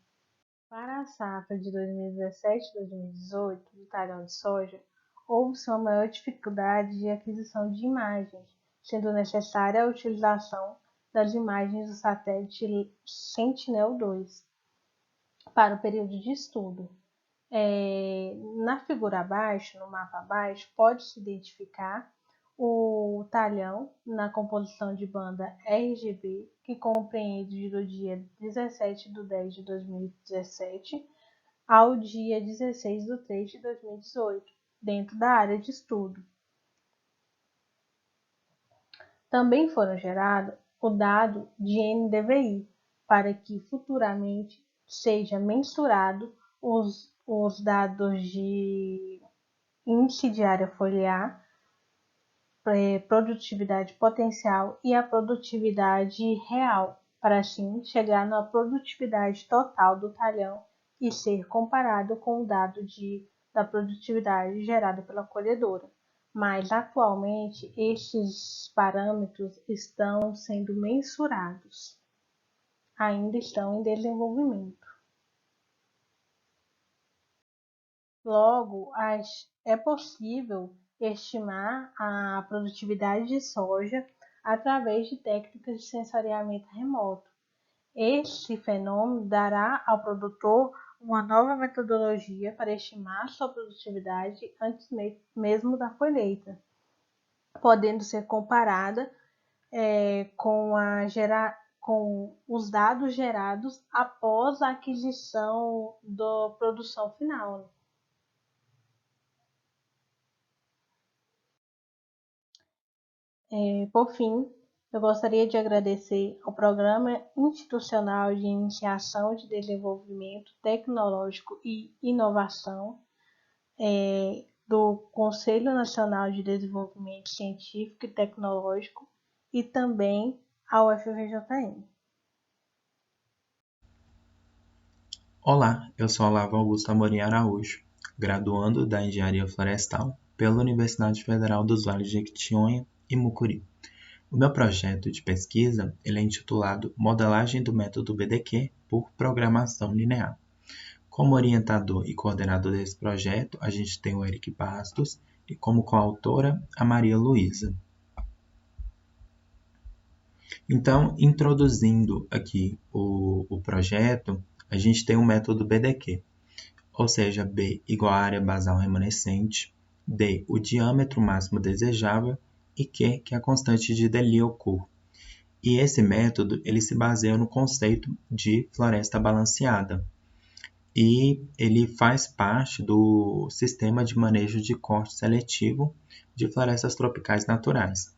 Para a safra de 2017-2018 do talhão de soja, houve-se uma maior dificuldade de aquisição de imagens, sendo necessária a utilização das imagens do satélite Sentinel-2 para o período de estudo. Na figura abaixo, no mapa abaixo, pode-se identificar o talhão na composição de banda RGB, que compreende do dia 17 de 10 de 2017 ao dia 16 de 3 de 2018, dentro da área de estudo. Também foram gerados o dado de NDVI, para que futuramente seja mensurado os dados de índice de área foliar, produtividade potencial e a produtividade real, para assim chegar na produtividade total do talhão e ser comparado com o dado da produtividade gerada pela colhedora. Mas atualmente esses parâmetros estão sendo mensurados, ainda estão em desenvolvimento. Logo, é possível estimar a produtividade de soja através de técnicas de sensoriamento remoto. Este fenômeno dará ao produtor uma nova metodologia para estimar sua produtividade antes mesmo da colheita, podendo ser comparada com os dados gerados após a aquisição da produção final. Por fim, eu gostaria de agradecer ao Programa Institucional de Iniciação de Desenvolvimento Tecnológico e Inovação do Conselho Nacional de Desenvolvimento Científico e Tecnológico e também ao UFVJM. Olá, eu sou Olavo Augusto Amorim Araújo, graduando da Engenharia Florestal pela Universidade Federal dos Vales de Jequitinhonha e Mucuri. O meu projeto de pesquisa é intitulado Modelagem do Método BDQ por Programação Linear. Como orientador e coordenador desse projeto, a gente tem o Eric Bastos e como coautora a Maria Luísa. Então, introduzindo aqui o projeto, a gente tem o método BDQ, ou seja, B igual à área basal remanescente, D, o diâmetro máximo desejável, e Q, que é a constante de Deliaucourt. E esse método ele se baseia no conceito de floresta balanceada. E ele faz parte do sistema de manejo de corte seletivo de florestas tropicais naturais.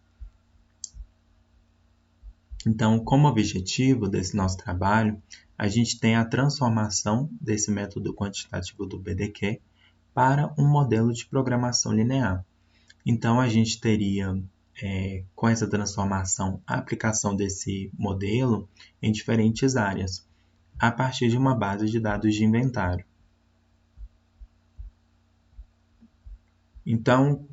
Então, como objetivo desse nosso trabalho, a gente tem a transformação desse método quantitativo do BDQ para um modelo de programação linear. Então, a gente teria, com essa transformação, a aplicação desse modelo em diferentes áreas, a partir de uma base de dados de inventário. Então,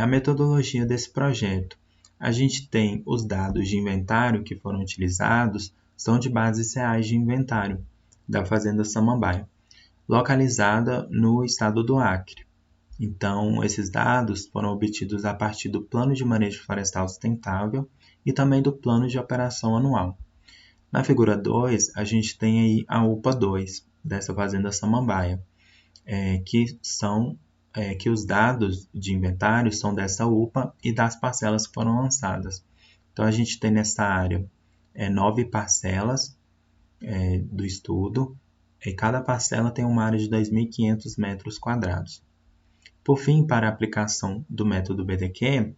a metodologia desse projeto. A gente tem os dados de inventário que foram utilizados, são de bases reais de inventário da Fazenda Samambaia, localizada no estado do Acre. Então, esses dados foram obtidos a partir do Plano de Manejo Florestal Sustentável e também do Plano de Operação Anual. Na figura 2, a gente tem aí a UPA 2, dessa Fazenda Samambaia, que os dados de inventário são dessa UPA e das parcelas que foram lançadas. Então, a gente tem nessa área 9 parcelas do estudo, e cada parcela tem uma área de 2.500 metros quadrados. Por fim, para a aplicação do método BDQ,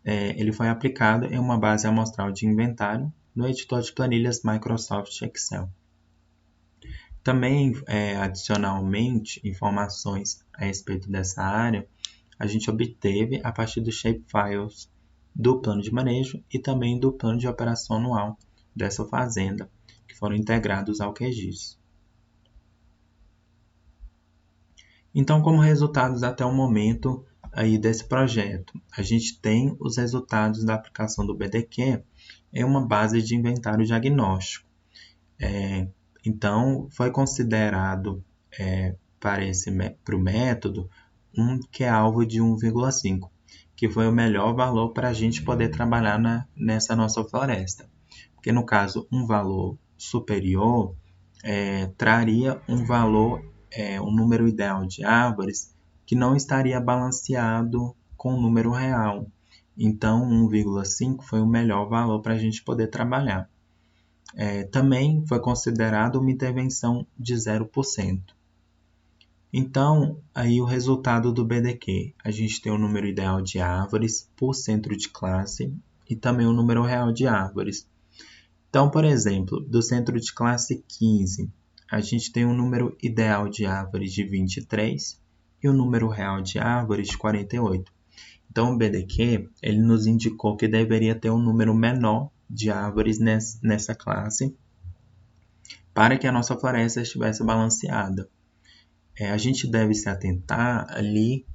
ele foi aplicado em uma base amostral de inventário no editor de planilhas Microsoft Excel. Também, adicionalmente, informações a respeito dessa área, a gente obteve a partir dos shapefiles do plano de manejo e também do plano de operação anual dessa fazenda, que foram integrados ao QGIS. Então, como resultados até o momento aí desse projeto, a gente tem os resultados da aplicação do BDQ em uma base de inventário diagnóstico. Então, foi considerado para o método um Q-alvo de 1,5, que foi o melhor valor para a gente poder trabalhar nessa nossa floresta. Porque, no caso, um valor superior traria um valor, um número ideal de árvores que não estaria balanceado com o número real. Então, 1,5 foi o melhor valor para a gente poder trabalhar. Também foi considerado uma intervenção de 0%. Então, aí o resultado do BDQ, a gente tem o número ideal de árvores por centro de classe e também o número real de árvores. Então, por exemplo, do centro de classe 15, a gente tem um número ideal de árvores de 23 e o número real de árvores de 48. Então, o BDQ ele nos indicou que deveria ter um número menor de árvores nessa classe para que a nossa floresta estivesse balanceada. A gente deve se atentar ali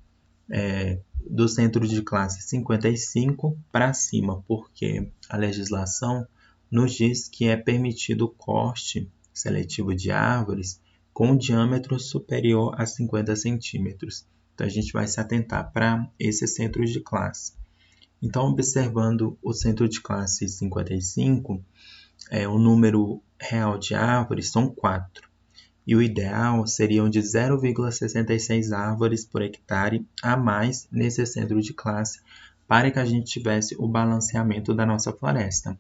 do centro de classe 55 para cima, porque a legislação nos diz que é permitido o corte seletivo de árvores com um diâmetro superior a 50 centímetros. Então, a gente vai se atentar para esses centros de classe. Então, observando o centro de classe 55, o número real de árvores são 4. E o ideal seriam de 0,66 árvores por hectare a mais nesse centro de classe para que a gente tivesse o balanceamento da nossa floresta.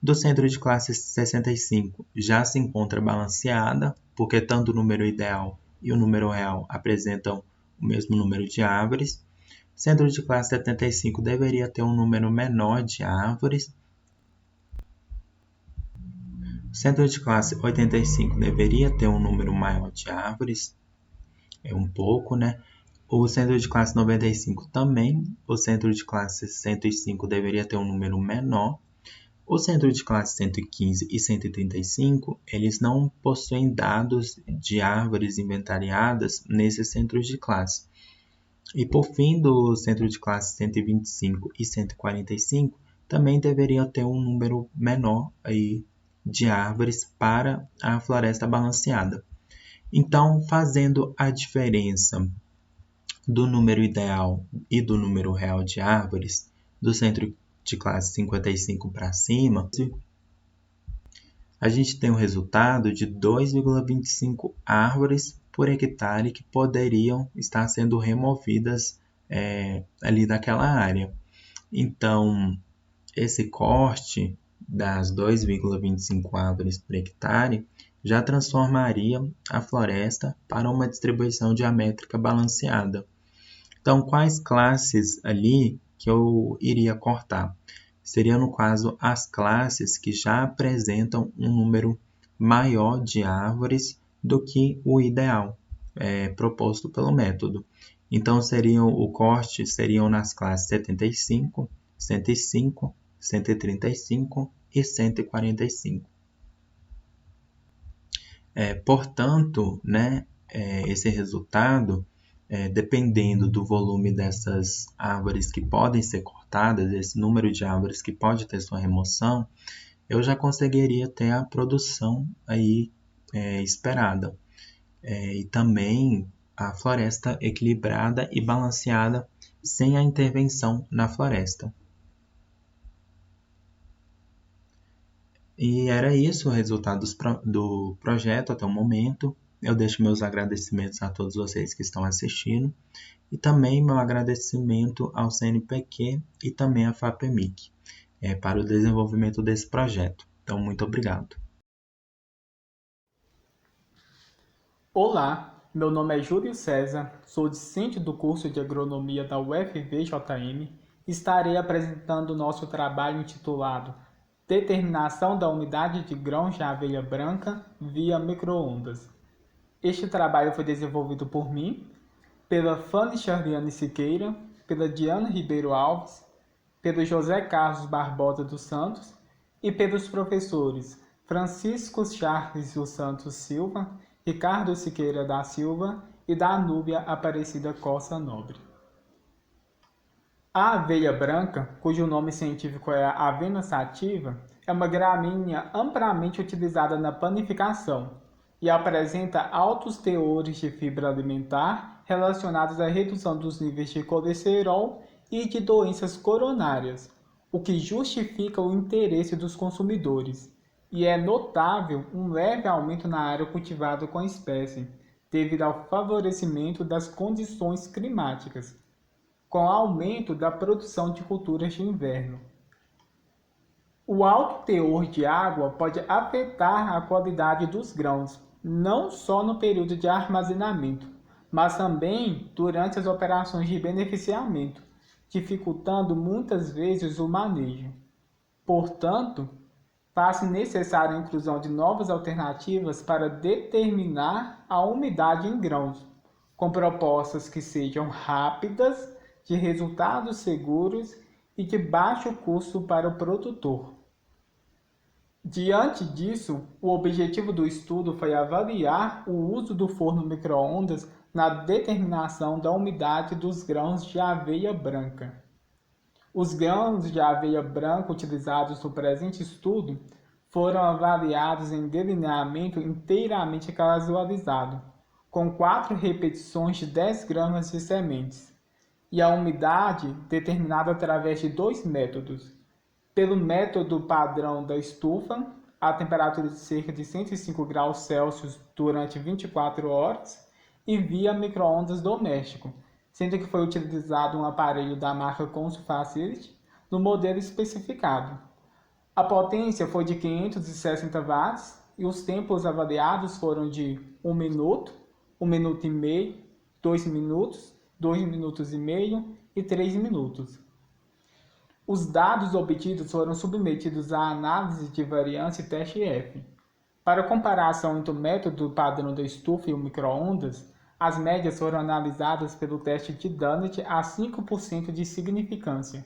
Do centro de classe 65 já se encontra balanceada, porque tanto o número ideal e o número real apresentam o mesmo número de árvores. Centro de classe 75 deveria ter um número menor de árvores. Centro de classe 85 deveria ter um número maior de árvores, um pouco, né? O centro de classe 95 também. O centro de classe 105 deveria ter um número menor. O centro de classe 115 e 135, eles não possuem dados de árvores inventariadas nesses centros de classe. E por fim, do centro de classe 125 e 145, também deveria ter um número menor aí de árvores para a floresta balanceada. Então, fazendo a diferença do número ideal e do número real de árvores, do centro de classe 55 para cima, a gente tem um resultado de 2,25 árvores por hectare que poderiam estar sendo removidas ali daquela área. Então, esse corte das 2,25 árvores por hectare já transformaria a floresta para uma distribuição diamétrica balanceada. Então, quais classes ali que eu iria cortar? Seria, no caso, as classes que já apresentam um número maior de árvores do que o ideal proposto pelo método. Então, o corte seriam nas classes 75, 105, 135 e 145. Portanto, esse resultado, dependendo do volume dessas árvores que podem ser cortadas, esse número de árvores que pode ter sua remoção, eu já conseguiria ter a produção aí esperada. E também a floresta equilibrada e balanceada sem a intervenção na floresta. E era isso o resultado do projeto até o momento. Eu deixo meus agradecimentos a todos vocês que estão assistindo e também meu agradecimento ao CNPq e também à FAPEMIC para o desenvolvimento desse projeto. Então, muito obrigado. Olá, meu nome é Júlio César, sou discente do curso de Agronomia da UFV-JM e estarei apresentando o nosso trabalho intitulado Determinação da umidade de grãos de aveia branca via micro-ondas. Este trabalho foi desenvolvido por mim, pela Fanny Charliane Siqueira, pela Diana Ribeiro Alves, pelo José Carlos Barbosa dos Santos e pelos professores Francisco Charles dos Santos Silva, Ricardo Siqueira da Silva e Danúbia Aparecida Costa Nobre. A aveia branca, cujo nome científico é Avena sativa, é uma gramínea amplamente utilizada na panificação e apresenta altos teores de fibra alimentar relacionados à redução dos níveis de colesterol e de doenças coronárias, o que justifica o interesse dos consumidores. E é notável um leve aumento na área cultivada com a espécie, devido ao favorecimento das condições climáticas, com aumento da produção de culturas de inverno. O alto teor de água pode afetar a qualidade dos grãos, não só no período de armazenamento, mas também durante as operações de beneficiamento, dificultando muitas vezes o manejo. Portanto, faz-se necessária a inclusão de novas alternativas para determinar a umidade em grãos, com propostas que sejam rápidas, de resultados seguros e de baixo custo para o produtor. Diante disso, o objetivo do estudo foi avaliar o uso do forno micro-ondas na determinação da umidade dos grãos de aveia branca. Os grãos de aveia branca utilizados no presente estudo foram avaliados em delineamento inteiramente casualizado, com 4 repetições de 10 gramas de sementes, e a umidade determinada através de 2 métodos. Pelo método padrão da estufa, a temperatura de cerca de 105 graus Celsius durante 24 horas, e via micro-ondas doméstico, sendo que foi utilizado um aparelho da marca Consul Facility no modelo especificado. A potência foi de 560 watts e os tempos avaliados foram de 1 minuto, 1 minuto e meio, 2 minutos, 2 minutos e meio e 3 minutos. Os dados obtidos foram submetidos à análise de variância e teste F. Para comparação entre o método padrão da estufa e o micro-ondas, as médias foram analisadas pelo teste de Dunnett a 5% de significância,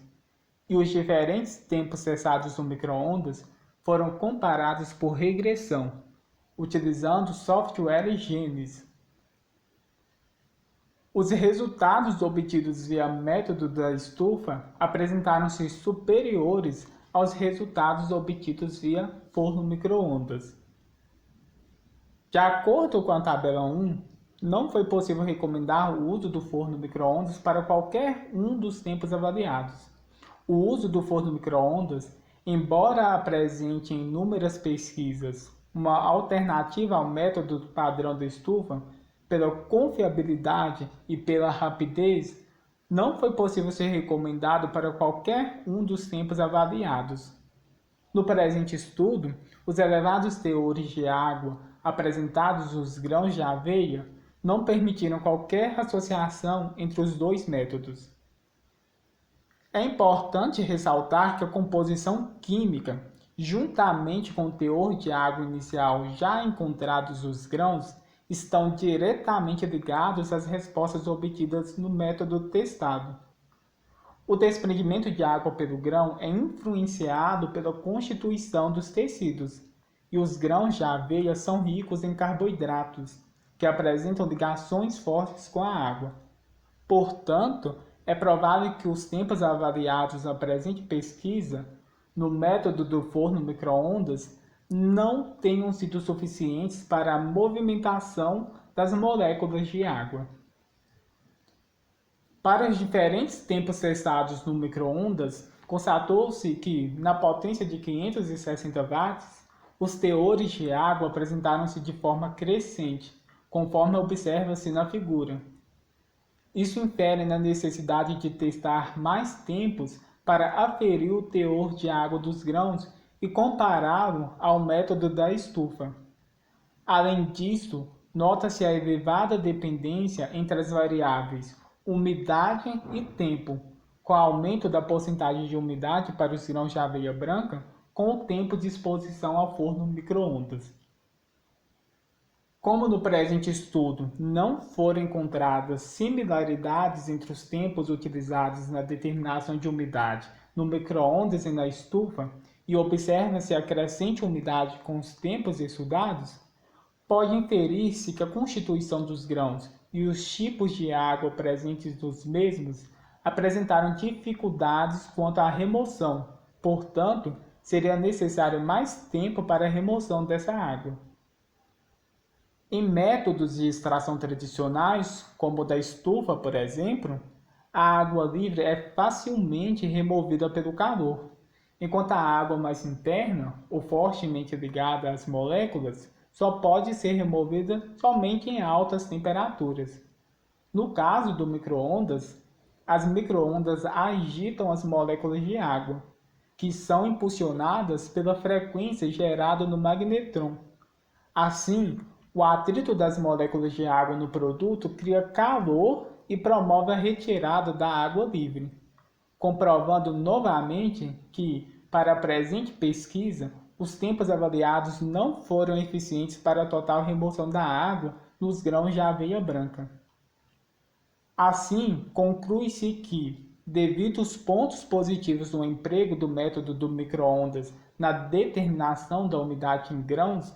e os diferentes tempos cessados no micro-ondas foram comparados por regressão, utilizando o software Genes. Os resultados obtidos via método da estufa apresentaram-se superiores aos resultados obtidos via forno micro-ondas. De acordo com a tabela 1, não foi possível recomendar o uso do forno micro-ondas para qualquer um dos tempos avaliados. O uso do forno micro-ondas, embora apresente em inúmeras pesquisas uma alternativa ao método padrão da estufa, pela confiabilidade e pela rapidez, não foi possível ser recomendado para qualquer um dos tempos avaliados. No presente estudo, os elevados teores de água apresentados nos grãos de aveia não permitiram qualquer associação entre os dois métodos. É importante ressaltar que a composição química, juntamente com o teor de água inicial já encontrados nos grãos, estão diretamente ligados às respostas obtidas no método testado. O desprendimento de água pelo grão é influenciado pela constituição dos tecidos, e os grãos de aveia são ricos em carboidratos, que apresentam ligações fortes com a água. Portanto, é provável que os tempos avaliados na presente pesquisa, no método do forno micro-ondas, não tenham sido suficientes para a movimentação das moléculas de água. Para os diferentes tempos testados no micro-ondas, constatou-se que, na potência de 560 watts, os teores de água apresentaram-se de forma crescente, conforme observa-se na figura. Isso infere na necessidade de testar mais tempos para aferir o teor de água dos grãos e compará-lo ao método da estufa. Além disso, nota-se a elevada dependência entre as variáveis umidade e tempo, com o aumento da porcentagem de umidade para os grãos de aveia branca com o tempo de exposição ao forno micro-ondas. Como no presente estudo não foram encontradas similaridades entre os tempos utilizados na determinação de umidade no micro-ondas e na estufa, e observa-se a crescente umidade com os tempos estudados, pode inferir-se que a constituição dos grãos e os tipos de água presentes nos mesmos apresentaram dificuldades quanto à remoção, portanto, seria necessário mais tempo para a remoção dessa água. Em métodos de extração tradicionais, como o da estufa, por exemplo, a água livre é facilmente removida pelo calor, enquanto a água mais interna, ou fortemente ligada às moléculas, só pode ser removida somente em altas temperaturas. No caso do micro-ondas, as micro-ondas agitam as moléculas de água, que são impulsionadas pela frequência gerada no magnetron. Assim, o atrito das moléculas de água no produto cria calor e promove a retirada da água livre, comprovando novamente que, para a presente pesquisa, os tempos avaliados não foram eficientes para a total remoção da água nos grãos de aveia branca. Assim, conclui-se que, devido aos pontos positivos no emprego do método do micro-ondas na determinação da umidade em grãos,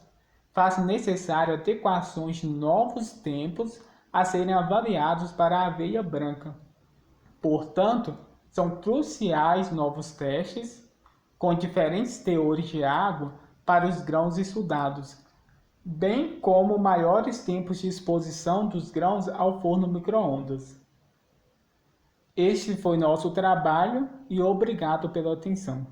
faz necessário adequações de novos tempos a serem avaliados para a aveia branca. Portanto, são cruciais novos testes com diferentes teores de água para os grãos estudados, bem como maiores tempos de exposição dos grãos ao forno micro-ondas. Este foi nosso trabalho e obrigado pela atenção.